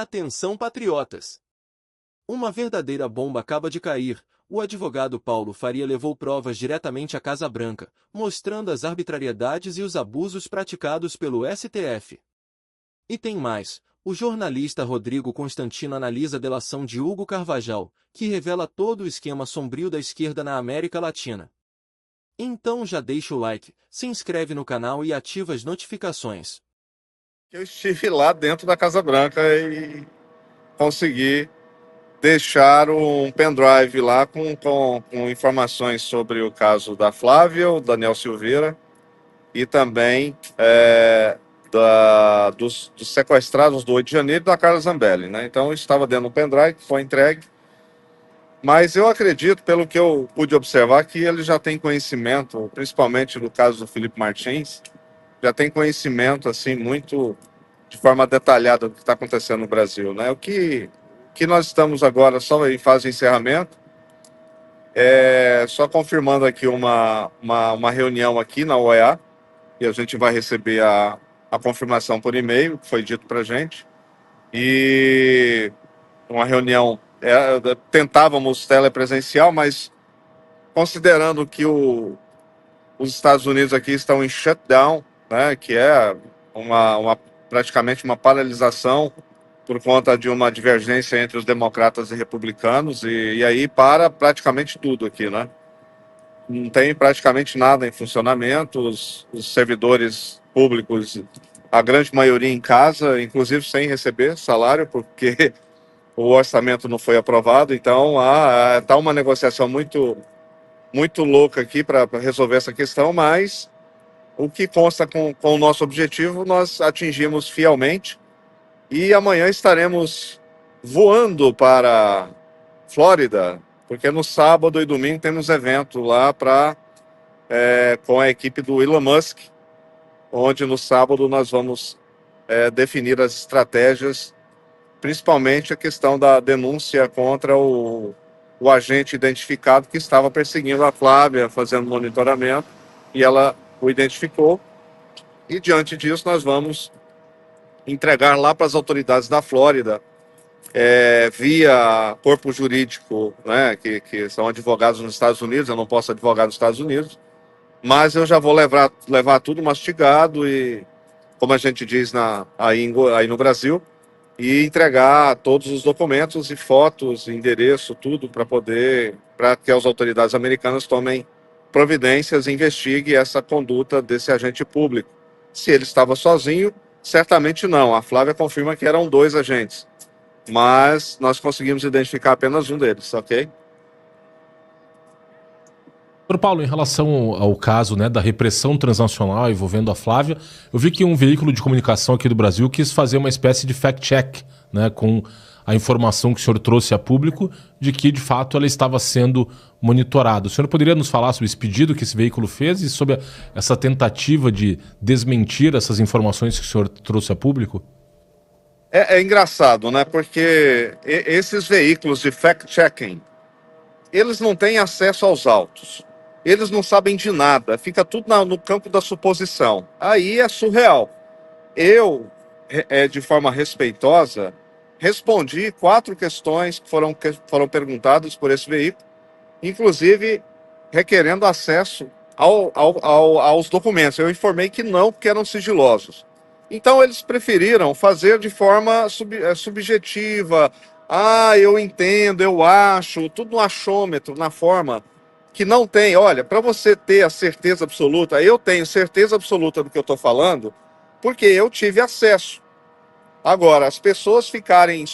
Atenção, patriotas! Uma verdadeira bomba acaba de cair. O advogado Paulo Faria levou provas diretamente à Casa Branca, mostrando as arbitrariedades e os abusos praticados pelo STF. E tem mais. O jornalista Rodrigo Constantino analisa a delação de Hugo Carvajal, que revela todo o esquema sombrio da esquerda na América Latina. Então já deixa o like, se inscreve no canal e ativa as notificações. Eu estive lá dentro da Casa Branca e consegui deixar um pendrive lá com informações sobre o caso da Flávia, o Daniel Silveira e também dos sequestrados do 8 de janeiro da Carla Zambelli, né? Então estava dentro do pendrive, foi entregue, mas eu acredito, pelo que eu pude observar, que ele já tem conhecimento, principalmente no caso do Felipe Martins, já tem conhecimento assim muito de forma detalhada do que está acontecendo no Brasil, né? O que nós estamos agora só em fase de encerramento, só confirmando aqui uma reunião aqui na OEA, e a gente vai receber a confirmação por e-mail, que foi dito para a gente, e uma reunião, tentávamos telepresencial, mas considerando que os Estados Unidos aqui estão em shutdown, né, que é praticamente uma paralisação por conta de uma divergência entre os democratas e republicanos, e aí para praticamente tudo aqui, né? Não tem praticamente nada em funcionamento, os servidores públicos, a grande maioria em casa, inclusive sem receber salário, porque o orçamento não foi aprovado, então está uma negociação muito, muito louca aqui para resolver essa questão, mas o que consta com o nosso objetivo, nós atingimos fielmente. E amanhã estaremos voando para Flórida, porque no sábado e domingo temos evento lá com a equipe do Elon Musk, onde no sábado nós vamos definir as estratégias, principalmente a questão da denúncia contra o agente identificado que estava perseguindo a Flávia, fazendo monitoramento, e ela o identificou. E diante disso nós vamos entregar lá para as autoridades da Flórida, via corpo jurídico, né, que são advogados nos Estados Unidos. Eu não posso advogar nos Estados Unidos, mas eu já vou levar tudo mastigado, e como a gente diz aí no Brasil, e entregar todos os documentos e fotos, endereço, tudo, para que as autoridades americanas tomem providências e investiguem essa conduta desse agente público. Se ele estava sozinho, certamente não. A Flávia confirma que eram 2 agentes, mas nós conseguimos identificar apenas um deles, ok? Doutor Paulo, em relação ao caso, né, da repressão transnacional envolvendo a Flávia, eu vi que um veículo de comunicação aqui do Brasil quis fazer uma espécie de fact-check, né, com a informação que o senhor trouxe a público de que, de fato, ela estava sendo monitorada. O senhor poderia nos falar sobre esse pedido que esse veículo fez e sobre essa tentativa de desmentir essas informações que o senhor trouxe a público? É engraçado, né? Porque esses veículos de fact-checking, eles não têm acesso aos autos. Eles não sabem de nada. Fica tudo no campo da suposição. Aí é surreal. Eu, de forma respeitosa, respondi 4 questões que foram perguntadas por esse veículo, inclusive requerendo acesso aos documentos. Eu informei que não, porque eram sigilosos. Então eles preferiram fazer de forma subjetiva. Eu entendo, eu acho, tudo no achômetro, na forma que não tem. Olha, para você ter a certeza absoluta, eu tenho certeza absoluta do que eu estou falando, porque eu tive acesso. Agora, as pessoas ficarem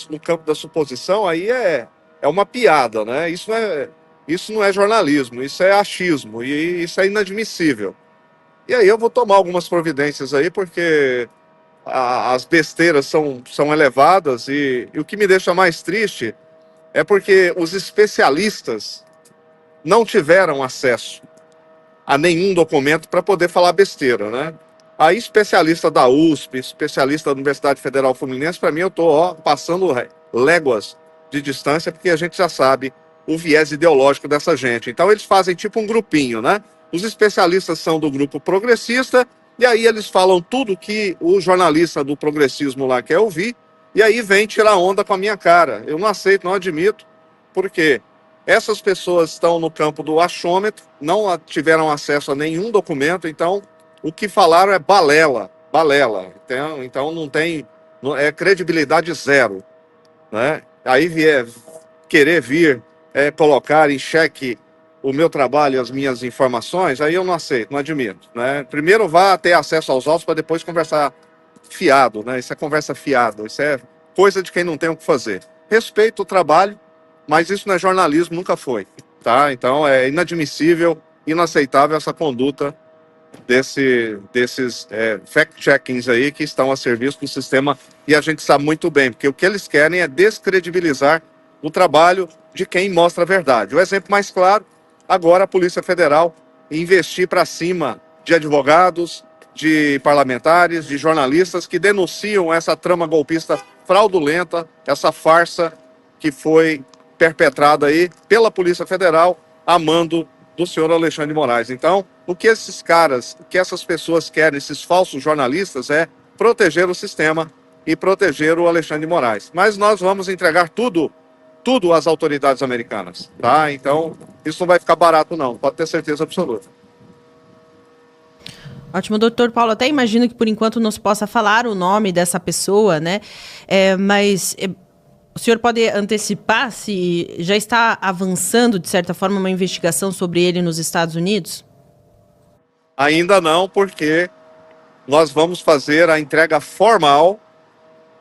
no campo da suposição, aí é uma piada, né? Isso não é jornalismo, isso é achismo, e isso é inadmissível. E aí eu vou tomar algumas providências aí, porque as besteiras são elevadas, e o que me deixa mais triste é porque os especialistas não tiveram acesso a nenhum documento para poder falar besteira, né? Aí, especialista da USP, especialista da Universidade Federal Fluminense, para mim eu estou passando léguas de distância, porque a gente já sabe o viés ideológico dessa gente. Então eles fazem tipo um grupinho, né? Os especialistas são do grupo progressista, e aí eles falam tudo que o jornalista do progressismo lá quer ouvir, E aí vem tirar onda com a minha cara. Eu não aceito, não admito, porque essas pessoas estão no campo do achômetro, não tiveram acesso a nenhum documento, então o que falaram é balela, balela. Então não tem, é credibilidade zero, né? Aí querer vir colocar em xeque o meu trabalho e as minhas informações, aí eu não aceito, não admito, né? Primeiro vá ter acesso aos autos para depois conversar fiado, né? Isso é conversa fiada, isso é coisa de quem não tem o que fazer. Respeito o trabalho, mas isso não é jornalismo, nunca foi, tá? Então é inadmissível, inaceitável essa conduta desses fact-checkings aí que estão a serviço do sistema, e a gente sabe muito bem, porque o que eles querem é descredibilizar o trabalho de quem mostra a verdade. O exemplo mais claro, agora a Polícia Federal investir para cima de advogados, de parlamentares, de jornalistas que denunciam essa trama golpista fraudulenta, essa farsa que foi perpetrada aí pela Polícia Federal a mando do senhor Alexandre de Moraes. Então, o que esses caras, o que essas pessoas querem, esses falsos jornalistas, é proteger o sistema e proteger o Alexandre de Moraes. Mas nós vamos entregar tudo às autoridades americanas, tá? Então, isso não vai ficar barato não, pode ter certeza absoluta. Ótimo, doutor Paulo. Até imagino que por enquanto não se possa falar o nome dessa pessoa, né? Mas o senhor pode antecipar se já está avançando, de certa forma, uma investigação sobre ele nos Estados Unidos? Ainda não, porque nós vamos fazer a entrega formal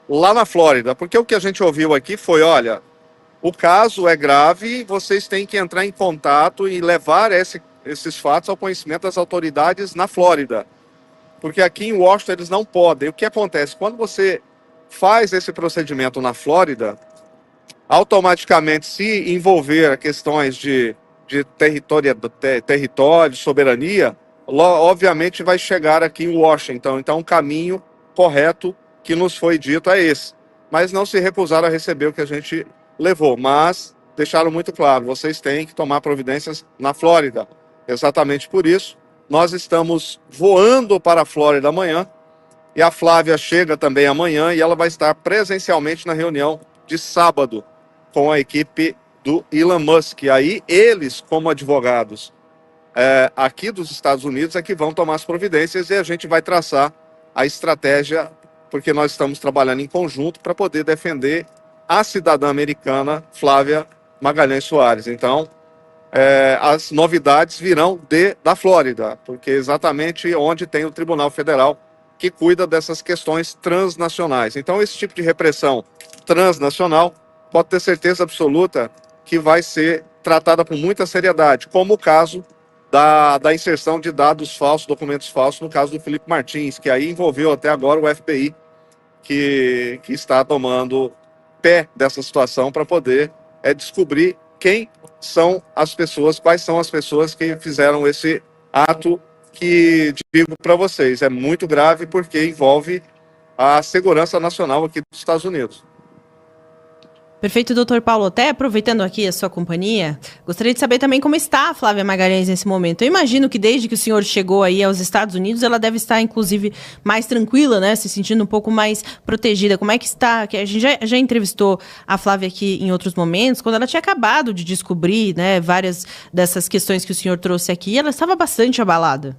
lá na Flórida. Porque o que a gente ouviu aqui foi, olha, o caso é grave, vocês têm que entrar em contato e levar esses fatos ao conhecimento das autoridades na Flórida. Porque aqui em Washington eles não podem. O que acontece? Quando você faz esse procedimento na Flórida, automaticamente, se envolver questões de território, soberania, obviamente vai chegar aqui em Washington. Então, o caminho correto que nos foi dito é esse. Mas não se recusaram a receber o que a gente levou. Mas deixaram muito claro, vocês têm que tomar providências na Flórida. Exatamente por isso, nós estamos voando para a Flórida amanhã, e a Flávia chega também amanhã, e ela vai estar presencialmente na reunião de sábado com a equipe do Elon Musk. E aí, eles, como advogados aqui dos Estados Unidos, é que vão tomar as providências, e a gente vai traçar a estratégia, porque nós estamos trabalhando em conjunto para poder defender a cidadã americana Flávia Magalhães Soares. Então, as novidades virão da Flórida, porque é exatamente onde tem o Tribunal Federal que cuida dessas questões transnacionais. Então, esse tipo de repressão transnacional pode ter certeza absoluta que vai ser tratada com muita seriedade, como o caso da inserção de dados falsos, documentos falsos, no caso do Felipe Martins, que aí envolveu até agora o FBI, que está tomando pé dessa situação para poder descobrir quem são as pessoas, quais são as pessoas que fizeram esse ato que, digo para vocês, é muito grave porque envolve a segurança nacional aqui dos Estados Unidos. Perfeito, doutor Paulo. Até aproveitando aqui a sua companhia, gostaria de saber também como está a Flávia Magalhães nesse momento. Eu imagino que desde que o senhor chegou aí aos Estados Unidos, ela deve estar, inclusive, mais tranquila, né? Se sentindo um pouco mais protegida. Como é que está? Que a gente já entrevistou a Flávia aqui em outros momentos, quando ela tinha acabado de descobrir, né, várias dessas questões que o senhor trouxe aqui, e ela estava bastante abalada.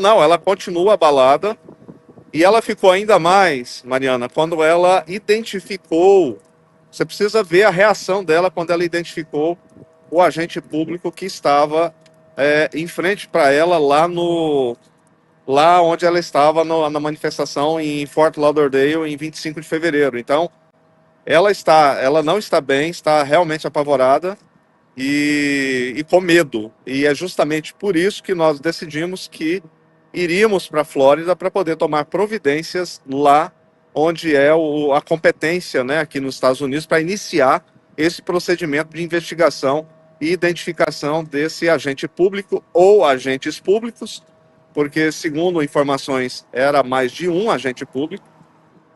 Não, ela continua abalada, e ela ficou ainda mais, Mariana, quando ela identificou. Você precisa ver a reação dela quando ela identificou o agente público que estava em frente para ela lá onde ela estava na manifestação em Fort Lauderdale em 25 de fevereiro. Então, ela não está bem, está realmente apavorada e com medo. E é justamente por isso que nós decidimos que iríamos para a Flórida para poder tomar providências lá onde é a competência, né, aqui nos Estados Unidos, para iniciar esse procedimento de investigação e identificação desse agente público ou agentes públicos, porque, segundo informações, era mais de um agente público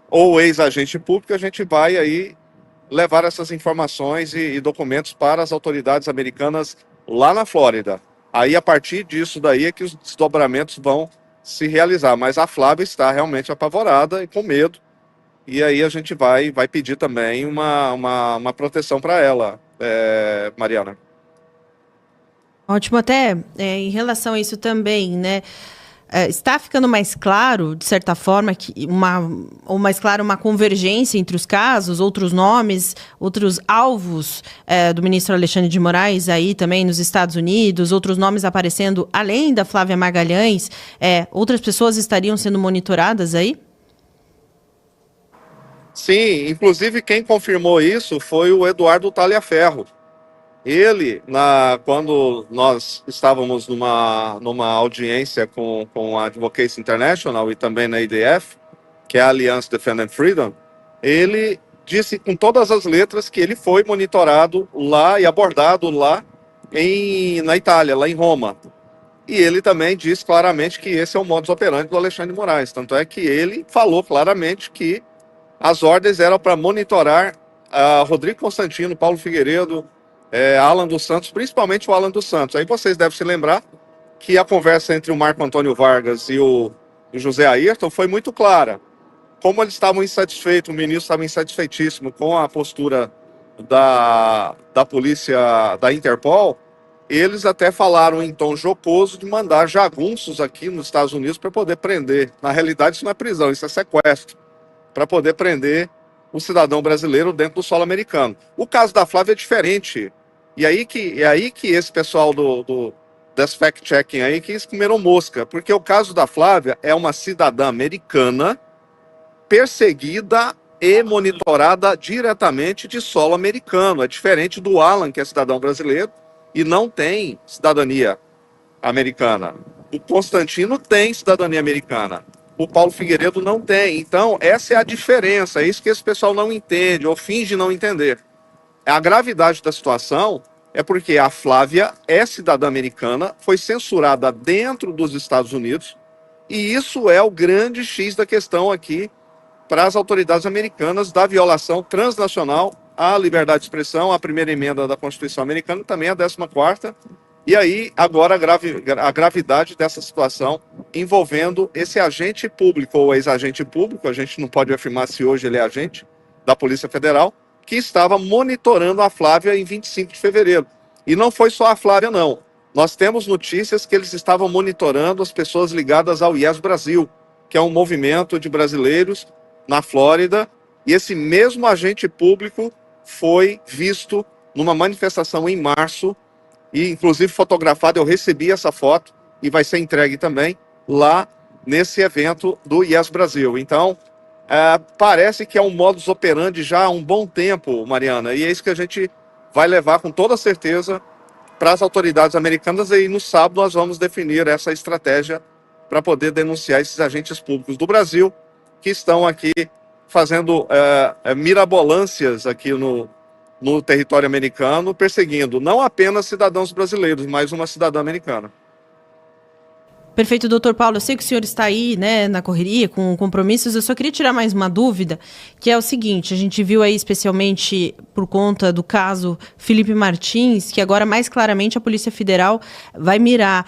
ou ex-agente público. A gente vai aí levar essas informações e documentos para as autoridades americanas lá na Flórida. Aí, a partir disso daí é que os desdobramentos vão se realizar. Mas a Flávia está realmente apavorada e com medo. e aí a gente vai pedir também uma proteção para ela, Mariana. Ótimo, até em relação a isso também, né? Está ficando mais claro, de certa forma, ou mais claro, uma convergência entre os casos, outros nomes, outros alvos do ministro Alexandre de Moraes aí também nos Estados Unidos, outros nomes aparecendo além da Flávia Magalhães, outras pessoas estariam sendo monitoradas aí? Sim, inclusive quem confirmou isso foi o Eduardo Taliaferro. Ele, quando nós estávamos numa audiência com a Advocacy International e também na IDF, que é a Alliance Defend Freedom, ele disse com todas as letras que ele foi monitorado lá e abordado lá na Itália, lá em Roma. E ele também disse claramente que esse é o modus operandi do Alexandre de Moraes. Tanto é que ele falou claramente que as ordens eram para monitorar Rodrigo Constantino, Paulo Figueiredo, Alan dos Santos, principalmente o Alan dos Santos. Aí vocês devem se lembrar que a conversa entre o Marco Antônio Vargas e o José Ayrton foi muito clara. Como eles estavam insatisfeitos, o ministro estava insatisfeitíssimo com a postura da polícia, da Interpol, eles até falaram em tom jocoso de mandar jagunços aqui nos Estados Unidos para poder prender. Na realidade, isso não é prisão, isso é sequestro, para poder prender o cidadão brasileiro dentro do solo americano. O caso da Flávia é diferente. E aí que esse pessoal desse fact-checking aí que eles comeram mosca, porque o caso da Flávia é uma cidadã americana perseguida e monitorada diretamente de solo americano. É diferente do Alan, que é cidadão brasileiro e não tem cidadania americana. O Constantino tem cidadania americana. O Paulo Figueiredo não tem. Então, essa é a diferença. É isso que esse pessoal não entende ou finge não entender. A gravidade da situação é porque a Flávia é cidadã americana, foi censurada dentro dos Estados Unidos, e isso é o grande X da questão aqui para as autoridades americanas da violação transnacional à liberdade de expressão, à primeira emenda da Constituição americana, também a 14ª, e aí agora a gravidade dessa situação envolvendo esse agente público ou ex-agente público, a gente não pode afirmar se hoje ele é agente da Polícia Federal, que estava monitorando a Flávia em 25 de fevereiro. E não foi só a Flávia, não. Nós temos notícias que eles estavam monitorando as pessoas ligadas ao Yes Brasil, que é um movimento de brasileiros na Flórida, e esse mesmo agente público foi visto numa manifestação em março, e inclusive fotografado, eu recebi essa foto, e vai ser entregue também lá nesse evento do Yes Brasil. Então, parece que é um modus operandi já há um bom tempo, Mariana, e é isso que a gente vai levar com toda certeza para as autoridades americanas, e no sábado nós vamos definir essa estratégia para poder denunciar esses agentes públicos do Brasil que estão aqui fazendo mirabolâncias aqui no território americano, perseguindo não apenas cidadãos brasileiros, mas uma cidadã americana. Perfeito, doutor Paulo. Eu sei que o senhor está aí, né, na correria, com compromissos. Eu só queria tirar mais uma dúvida, que é o seguinte: a gente viu aí, especialmente por conta do caso Felipe Martins, que agora mais claramente a Polícia Federal vai mirar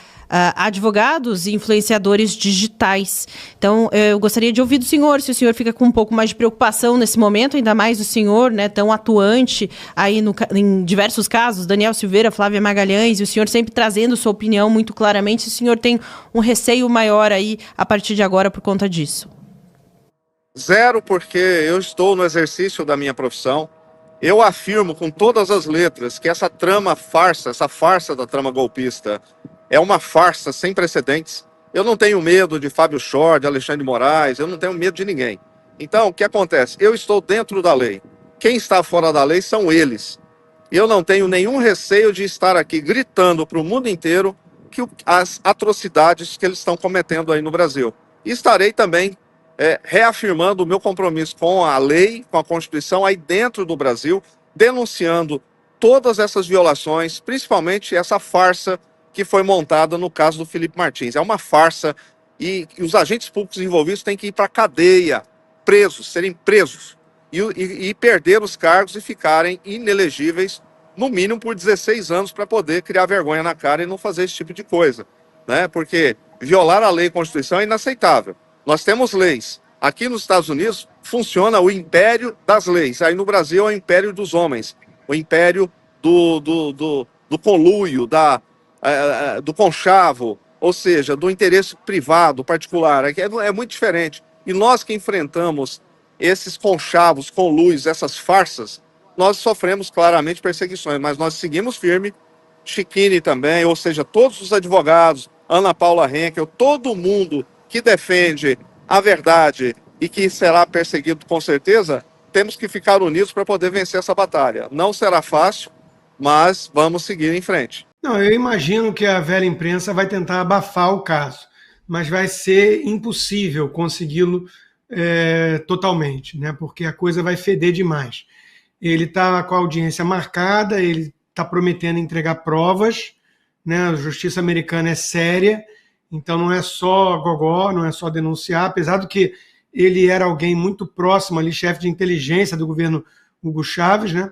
advogados e influenciadores digitais. Então, eu gostaria de ouvir do senhor, se o senhor fica com um pouco mais de preocupação nesse momento, ainda mais o senhor, né, tão atuante aí em diversos casos, Daniel Silveira, Flávia Magalhães, e o senhor sempre trazendo sua opinião muito claramente, se o senhor tem um receio maior aí a partir de agora por conta disso. Zero, porque eu estou no exercício da minha profissão. Eu afirmo com todas as letras que essa trama farsa, essa farsa da trama golpista, é uma farsa sem precedentes. Eu não tenho medo de Fábio Chor, de Alexandre de Moraes, eu não tenho medo de ninguém. Então, o que acontece? Eu estou dentro da lei. Quem está fora da lei são eles. Eu não tenho nenhum receio de estar aqui gritando para o mundo inteiro que as atrocidades que eles estão cometendo aí no Brasil. E estarei também reafirmando o meu compromisso com a lei, com a Constituição aí dentro do Brasil, denunciando todas essas violações, principalmente essa farsa que foi montada no caso do Felipe Martins. É uma farsa e os agentes públicos envolvidos têm que ir para a cadeia, presos, serem presos, e perder os cargos e ficarem inelegíveis, no mínimo por 16 anos, para poder criar vergonha na cara e não fazer esse tipo de coisa, né? Porque violar a lei e a Constituição é inaceitável. Nós temos leis. Aqui nos Estados Unidos, funciona o império das leis. Aí no Brasil é o império dos homens, o império do conluio, do conchavo, ou seja, do interesse privado, particular. É muito diferente. E nós que enfrentamos esses conchavos, conluios, essas farsas, nós sofremos claramente perseguições, mas nós seguimos firme. Chiquini também, ou seja, todos os advogados, Ana Paula Henkel, todo mundo que defende a verdade e que será perseguido com certeza, temos que ficar unidos para poder vencer essa batalha. Não será fácil, mas vamos seguir em frente. Não, eu imagino que a velha imprensa vai tentar abafar o caso, mas vai ser impossível consegui-lo totalmente, né? Porque a coisa vai feder demais. Ele está com a audiência marcada, ele está prometendo entregar provas, né? A justiça americana é séria, então não é só gogó, não é só denunciar, apesar do que ele era alguém muito próximo ali, chefe de inteligência do governo Hugo Chávez, né?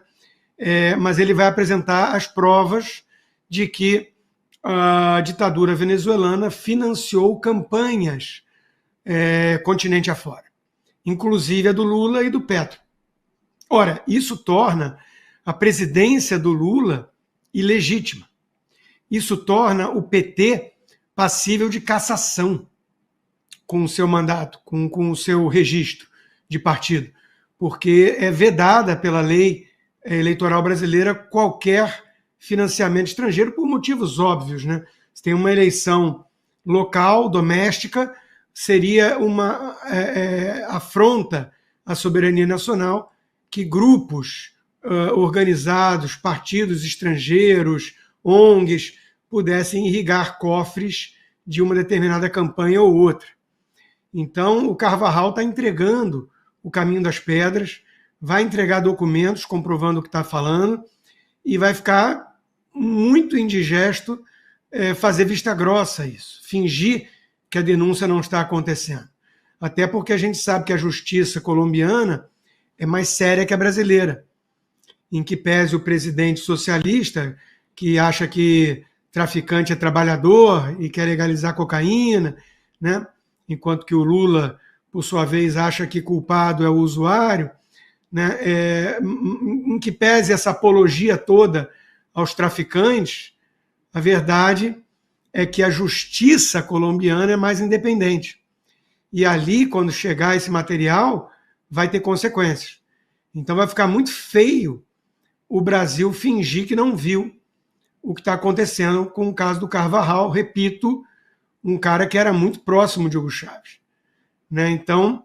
Mas ele vai apresentar as provas de que a ditadura venezuelana financiou campanhas continente afora, inclusive a do Lula e do Petro. Ora, isso torna a presidência do Lula ilegítima. Isso torna o PT passível de cassação com o seu mandato, com o seu registro de partido, porque é vedada pela lei eleitoral brasileira qualquer financiamento estrangeiro por motivos óbvios, né? Se tem uma eleição local, doméstica, seria uma afronta à soberania nacional que grupos organizados, partidos estrangeiros, ONGs, pudessem irrigar cofres de uma determinada campanha ou outra. Então, o Carvajal está entregando o caminho das pedras, vai entregar documentos comprovando o que está falando e vai ficar muito indigesto fazer vista grossa a isso, fingir que a denúncia não está acontecendo. Até porque a gente sabe que a justiça colombiana é mais séria que a brasileira, em que pese o presidente socialista, que acha que traficante é trabalhador e quer legalizar cocaína, né? Enquanto que o Lula, por sua vez, acha que culpado é o usuário, né? Em que pese essa apologia toda aos traficantes, a verdade é que a justiça colombiana é mais independente. E ali, quando chegar esse material, vai ter consequências. Então vai ficar muito feio o Brasil fingir que não viu o que está acontecendo com o caso do Carvajal, repito, um cara que era muito próximo de Hugo Chávez, né? Então,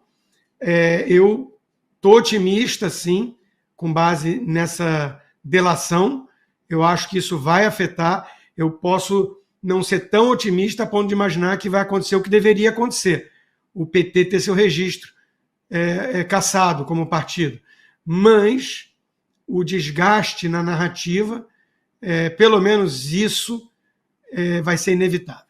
eu estou otimista, sim, com base nessa delação. Eu acho que isso vai afetar. Eu posso não ser tão otimista a ponto de imaginar que vai acontecer o que deveria acontecer, o PT ter seu registro cassado como partido. Mas o desgaste na narrativa, pelo menos isso, vai ser inevitável.